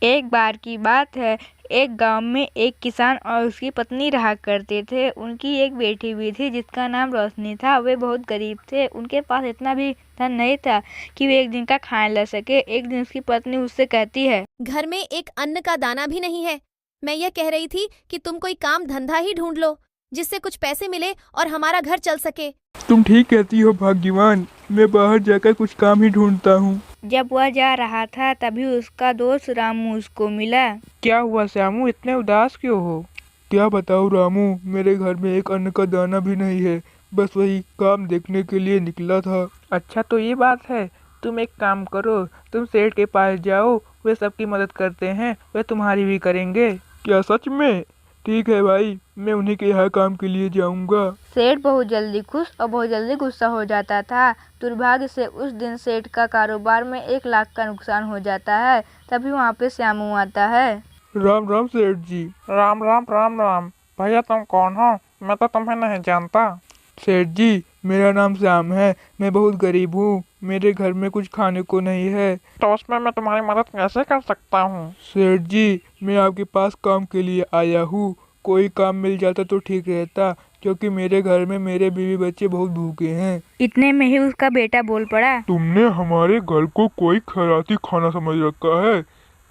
एक बार की बात है, एक गांव में एक किसान और उसकी पत्नी रहा करते थे। उनकी एक बेटी भी थी जिसका नाम रोशनी था। वे बहुत गरीब थे, उनके पास इतना भी धन नहीं था कि वे एक दिन का खाना ला सके। एक दिन उसकी पत्नी उससे कहती है, घर में एक अन्न का दाना भी नहीं है। मैं यह कह रही थी कि तुम कोई काम धंधा ही ढूंढ लो जिससे कुछ पैसे मिले और हमारा घर चल सके। तुम ठीक कहती हो भाग्यवान, मैं बाहर जाकर कुछ काम ही ढूंढता हूँ। जब वह जा रहा था तभी उसका दोस्त रामू उसको मिला। क्या हुआ श्यामू, इतने उदास क्यों हो? क्या बताऊँ रामू, मेरे घर में एक अन्न का दाना भी नहीं है। बस वही काम देखने के लिए निकला था। अच्छा तो ये बात है। तुम एक काम करो, तुम सेठ के पास जाओ, वे सबकी मदद करते हैं, वे तुम्हारी भी करेंगे। क्या सच में? ठीक है भाई, मैं उन्हीं के यहाँ काम के लिए जाऊँगा। सेठ बहुत जल्दी खुश और बहुत जल्दी गुस्सा हो जाता था। दुर्भाग्य से उस दिन सेठ का कारोबार में 1 लाख का नुकसान हो जाता है। तभी वहाँ पे श्यामू आता है। राम राम सेठ जी। राम राम राम राम। भैया तुम कौन हो? मैं तो तुम्हें नहीं जानता। सेठ जी, मेरा नाम श्याम है। मैं बहुत गरीब हूँ, मेरे घर में कुछ खाने को नहीं है। तो उसमें मैं तुम्हारी मदद कैसे कर सकता हूँ? सेठ जी, मैं आपके पास काम के लिए आया हूँ। कोई काम मिल जाता तो ठीक रहता, क्योंकि मेरे घर में मेरे बीवी बच्चे बहुत भूखे हैं। इतने में ही उसका बेटा बोल पड़ा, तुमने हमारे घर को कोई खैराती खाना समझ रखा है।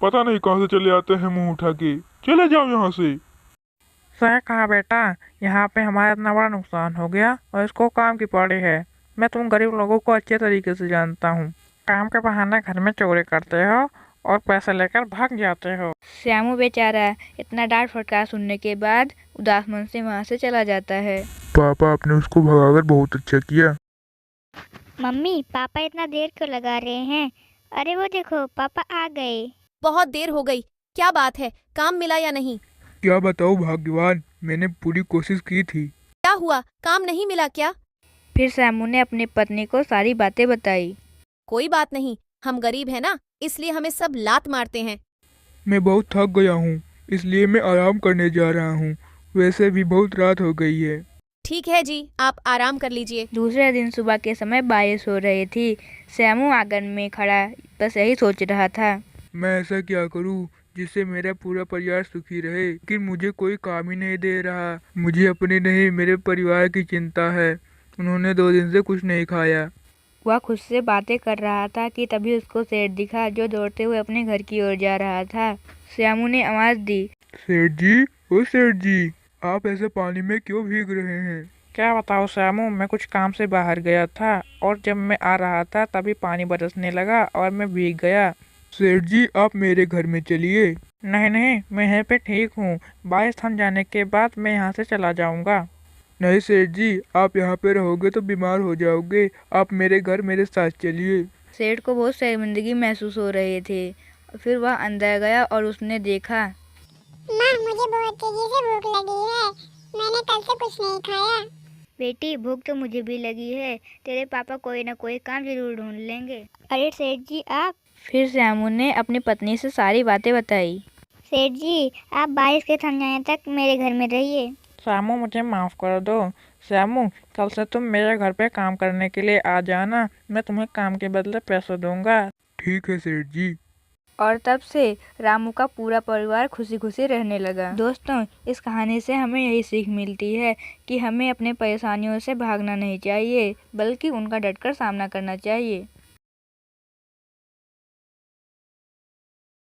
पता नहीं कहाँ से चले आते हैं मुंह उठा के। चले जाओ यहाँ से। सही कहा बेटा, यहाँ पे हमारा इतना बड़ा नुकसान हो गया और इसको काम की पड़ी है। मैं तुम गरीब लोगों को अच्छे तरीके से जानता हूँ। काम के बहाने घर में चोरी करते हो और पैसे लेकर भाग जाते हो। श्यामू बेचारा इतना डांट फटकार सुनने के बाद उदास मन से वहाँ से चला जाता है। पापा, आपने उसको भगाकर बहुत अच्छा किया। मम्मी, पापा इतना देर क्यों लगा रहे हैं? अरे वो देखो, पापा आ गए। बहुत देर हो गई। क्या बात है, काम मिला या नहीं? क्या बताऊँ भाग्यवान, मैंने पूरी कोशिश की थी। क्या हुआ, काम नहीं मिला क्या? फिर श्यामू ने अपनी पत्नी को सारी बातें बताई। कोई बात नहीं, हम गरीब हैं ना, इसलिए हमें सब लात मारते हैं। मैं बहुत थक गया हूँ, इसलिए मैं आराम करने जा रहा हूँ। वैसे भी बहुत रात हो गई है। ठीक है जी, आप आराम कर लीजिए। दूसरे दिन सुबह के समय बारिश हो रही थी। श्यामू आंगन में खड़ा बस यही सोच रहा था, मैं ऐसा क्या करूँ जिससे मेरा पूरा परिवार सुखी रहे, लेकिन मुझे कोई काम ही नहीं दे रहा। मुझे अपने नहीं, मेरे परिवार की चिंता है। उन्होंने 2 दिन से कुछ नहीं खाया। वह खुद से बातें कर रहा था कि तभी उसको सेठ दिखा जो दौड़ते हुए अपने घर की ओर जा रहा था। श्यामू ने आवाज दी, सेठ जी, ओ सेठ जी, आप ऐसे पानी में क्यों भीग रहे हैं? क्या बताओ श्यामू, मैं कुछ काम से बाहर गया था और जब मैं आ रहा था तभी पानी बरसने लगा और मैं भीग गया। सेठ जी, आप मेरे घर में चलिए। नहीं नहीं, मैं यहाँ पे ठीक हूँ। बारिश थम जाने के बाद मैं यहाँ से चला जाऊँगा। नहीं सेठ जी, आप यहाँ पे रहोगे तो बीमार हो जाओगे। आप मेरे घर मेरे साथ चलिए। सेठ को बहुत शर्मिंदगी महसूस हो रही थी। फिर वह अंदर गया और उसने देखा, माँ, मुझे बहुत तेजी से भूख लगी है। मैंने कल से कुछ नहीं खाया। बेटी, भूख तो मुझे भी लगी है। तेरे पापा कोई ना कोई काम जरूर ढूंढ लेंगे। अरे सेठ जी, आप। फिर श्यामू ने अपनी पत्नी से सारी बातें बताई। सेठ जी, आप बारिश के थम जाने तक मेरे घर में रहिए। श्यामू मुझे माफ़ कर दो। श्यामू, कल से तुम मेरे घर पे काम करने के लिए आ जाना। मैं तुम्हें काम के बदले पैसे दूंगा। ठीक है सेठ जी। और तब से रामू का पूरा परिवार खुशी खुशी रहने लगा। दोस्तों, इस कहानी से हमें यही सीख मिलती है कि हमें अपने परेशानियों से भागना नहीं चाहिए, बल्कि उनका डटकर सामना करना चाहिए।